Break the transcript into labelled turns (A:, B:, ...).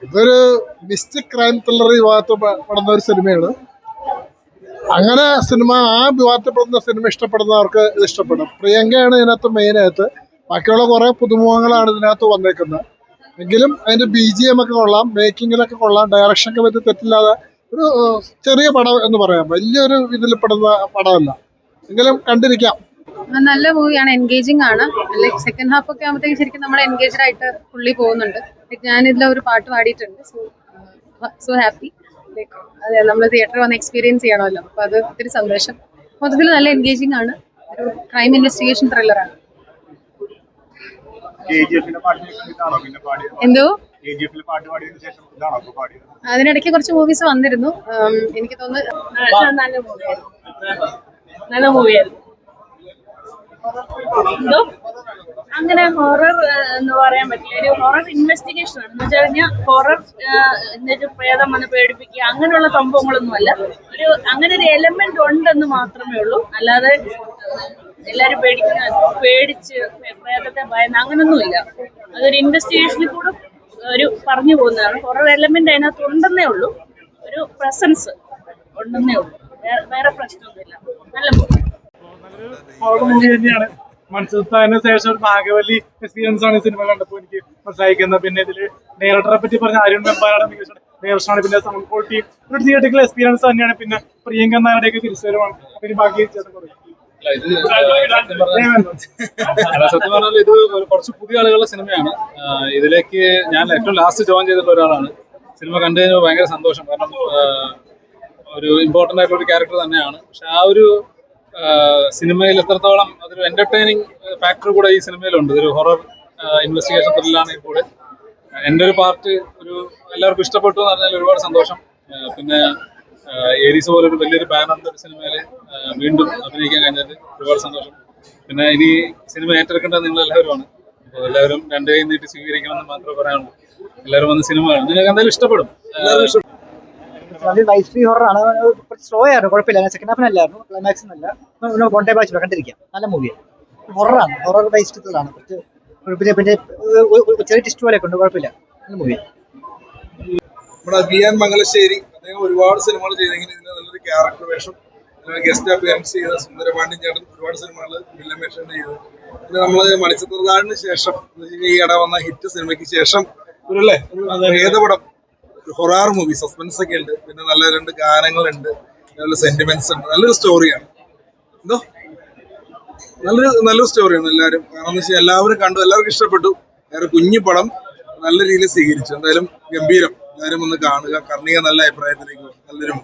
A: ഇതൊരു mystic crime thriller വിഭാഗത്തിൽപ്പെടുന്ന ഒരു സിനിമയാണ്. അങ്ങനെ സിനിമ ആ വിഭാഗത്തിൽപ്പെടുന്ന സിനിമ ഇഷ്ടപ്പെടുന്നവർക്ക് ഇത് ഇഷ്ടപ്പെടും. പ്രിയങ്കയാണ് ഇതിനകത്ത് മെയിനായിട്ട്. ബാക്കിയുള്ള കുറേ പുതുമുഖങ്ങളാണ് ഇതിനകത്ത് വന്നേക്കുന്നത്. എങ്കിലും അതിൻ്റെ BGM ഒക്കെ കൊള്ളാം, മേക്കിങ്ങിലൊക്കെ കൊള്ളാം, ഡയറക്ഷനൊക്കെ പറ്റി തെറ്റില്ലാതെ ഒരു ചെറിയ പടം എന്ന് പറയാം. വലിയൊരു ഇതിൽപ്പെടുന്ന പടമല്ല, എങ്കിലും കണ്ടിരിക്കാം.
B: നല്ല മൂവിയാണ്, എൻഗേജിങ് ആണ്. ലൈക്ക് സെക്കൻഡ് ഹാഫ് ഒക്കെ ആകുമ്പോഴത്തേക്കും ശരിക്കും നമ്മൾ എൻഗേജ്ഡ് ആയിട്ട് പുള്ളി പോകുന്നുണ്ട്. ലൈക്ക് ഞാൻ ഇതിലെ ഒരു പാട്ട് പാടിയിട്ടുണ്ട്. So happy. ലൈക്ക് അതെ, നമ്മൾ തിയേറ്ററിൽ വന്ന് എക്സ്പീരിയൻസ് ചെയ്യണമല്ലോ, അപ്പോൾ അത് ഒത്തിരി സന്തോഷം. മൊത്തത്തിൽ നല്ല എൻഗേജിങ് ആണ്. ഒരു ക്രൈം ഇൻവെസ്റ്റിഗേഷൻ ത്രില്ലറാണ്. എന്തോ അതിനിടയ്ക്ക് കുറച്ച് മൂവീസ് വന്നിരുന്നു. എനിക്ക് തോന്നുന്നു
C: നല്ല മൂവിയായിരുന്നു. എന്തോ അങ്ങനെ ഹൊറർ എന്ന് പറയാൻ പറ്റില്ല, ഒരു ഹൊറർ ഇൻവെസ്റ്റിഗേഷൻ ആണ്. എന്ന് വെച്ച് കഴിഞ്ഞാൽ ഹൊറർ എന്നിട്ട് പ്രേതം വന്ന് പേടിപ്പിക്കുക അങ്ങനെയുള്ള സംഭവങ്ങളൊന്നുമല്ല. അങ്ങനെ ഒരു എലമെന്റ് ഉണ്ടെന്ന് മാത്രമേ ഉള്ളൂ. അല്ലാതെ എല്ലാവരും പേടിച്ച് പ്രേതത്തെ ഭയന്ന് അങ്ങനൊന്നുമില്ല. അതൊരു ഇൻവെസ്റ്റിഗേഷനിൽ കൂടെ ഒരു പറഞ്ഞു പോകുന്നതാണ്. ഹൊറർ എലമെന്റ് അതിനകത്ത് ഉണ്ടെന്നേ ഉള്ളൂ, ഒരു പ്രസൻസ് ഉണ്ടെന്നേ ഉള്ളൂ, വേറെ പ്രശ്നമൊന്നുമില്ല. നല്ല
D: മൂവി തന്നെയാണ്. മനസ്സിന് ശേഷം ഒരു നാഗവല്ലി എക്സ്പീരിയൻസ് ആണ് ഈ സിനിമ കണ്ടപ്പോൾ എനിക്ക് മനസ്സിലാക്കുന്നത്. പിന്നെ ഇതിൽ ഡയറക്ടറെ പറ്റി പറഞ്ഞ അരുൺ വെമ്പാലാണ് ഡയറക്ഷനാണ്. പിന്നെ സൗണ്ട് ക്വാളിറ്റി ഒരു തിയേറ്ററിക്കൽ എക്സ്പീരിയൻസ് തന്നെയാണ്. പിന്നെ പ്രിയങ്ക നായരുടെയൊക്കെ തിരിച്ചുവരവാണ്. പിന്നെ ബാക്കി
E: സത്യം പറഞ്ഞാൽ ഇത് കുറച്ച് പുതിയ ആളുകളുടെ സിനിമയാണ്. ഇതിലേക്ക് ഞാൻ ഏറ്റവും ലാസ്റ്റ് ജോയിൻ ചെയ്തിട്ടുള്ള ഒരാളാണ്. സിനിമ കണ്ടു കഴിഞ്ഞാൽ ഭയങ്കര സന്തോഷം. കാരണം ഒരു ഇമ്പോർട്ടൻ്റ് ആയിട്ടുള്ള ഒരു ക്യാരക്ടർ തന്നെയാണ്. പക്ഷെ ആ ഒരു സിനിമയിൽ എത്രത്തോളം അതൊരു എന്റർടൈനിങ് ഫാക്ടർ കൂടെ ഈ സിനിമയിലുണ്ട്. ഇതൊരു ഹൊറർ ഇൻവെസ്റ്റിഗേഷൻ ത്രില്ലാണെങ്കിൽ കൂടെ എൻ്റെ ഒരു പാർട്ട് എല്ലാവർക്കും ഇഷ്ടപ്പെട്ടു എന്ന് പറഞ്ഞാൽ ഒരുപാട് സന്തോഷം. പിന്നെ ഏരീസ് പോലെ ഒരു വലിയൊരു ബാനറിൻ്റെ ഒരു സിനിമയിൽ വീണ്ടും അഭിനയിക്കാൻ കഴിഞ്ഞത് ഒരുപാട് സന്തോഷം. പിന്നെ ഇനി സിനിമ ഏറ്റെടുക്കേണ്ടത് നിങ്ങളെല്ലാവരുമാണ്. അപ്പോൾ എല്ലാവരും രണ്ട് കൈ നീട്ടി സ്വീകരിക്കണമെന്ന് മാത്രമേ പറയാനുള്ളൂ. എല്ലാവരും വന്ന് സിനിമ കാണും, നിങ്ങൾക്ക് എന്തായാലും ഇഷ്ടപ്പെടും. എല്ലാവരും ഇഷ്ടപ്പെടും.
F: വൈസ്ലി ഹൊറാണ്, സ്ലോ ആയിരുന്നു, കുഴപ്പമില്ല. സെക്കൻഡ് ഹാഫിനല്ലായിരുന്നു, ക്ലൈമാക്സ് അല്ല. വൺ ടൈം വാച്ച് കണ്ടിരിക്കാം. നല്ല മൂവിയാണ്, ഹൊറാണ്, ഹൊറർ ബേസ്ഡാണ്. പിന്നെ പിന്നെ ചെറിയ ടിസ്റ്റ് പോലെയൊക്കെ ഉണ്ട്, കുഴപ്പമില്ല. നല്ല മൂവിയാണ്.
A: നമ്മുടെ വിയാൻ മംഗലശ്ശേരി അദ്ദേഹം ഒരുപാട് സിനിമകൾ ചെയ്തെങ്കിൽ ഇതിന് നല്ലൊരു ക്യാരക്ടർ വേഷം, ഗസ്റ്റ് അപ്പിയറൻസ് ചെയ്ത സുന്ദരപാണ്ഡ്യൻ ചേട്ടൻ ഒരുപാട് സിനിമകൾ വില്ലൻ വേഷം ചെയ്തു. പിന്നെ നമ്മൾ മണിച്ചിത്രത്താഴിന് ശേഷം ഈ ഇട വന്ന ഹിറ്റ് സിനിമയ്ക്ക് ശേഷം ഒരു ഭേദപടം, ഹൊറാർ മൂവി, സസ്പെൻസ് ഒക്കെ ഉണ്ട്. പിന്നെ നല്ല 2 ഗാനങ്ങളുണ്ട്, നല്ല സെന്റിമെന്റ്സ് ഉണ്ട്. നല്ലൊരു സ്റ്റോറിയാണ്. എന്തോ നല്ലൊരു സ്റ്റോറിയാണ്. എല്ലാവരും കാരണം എന്ന് വെച്ചാൽ എല്ലാവരും കണ്ടു, എല്ലാവർക്കും ഇഷ്ടപ്പെട്ടു. വേറെ കുഞ്ഞു പടം നല്ല രീതിയിൽ സ്വീകരിച്ചു. എന്തായാലും ഗംഭീരം. എല്ലാവരും ഒന്ന് കാണുക. കർണിക നല്ല അഭിപ്രായത്തിലേക്ക് നല്ലൊരു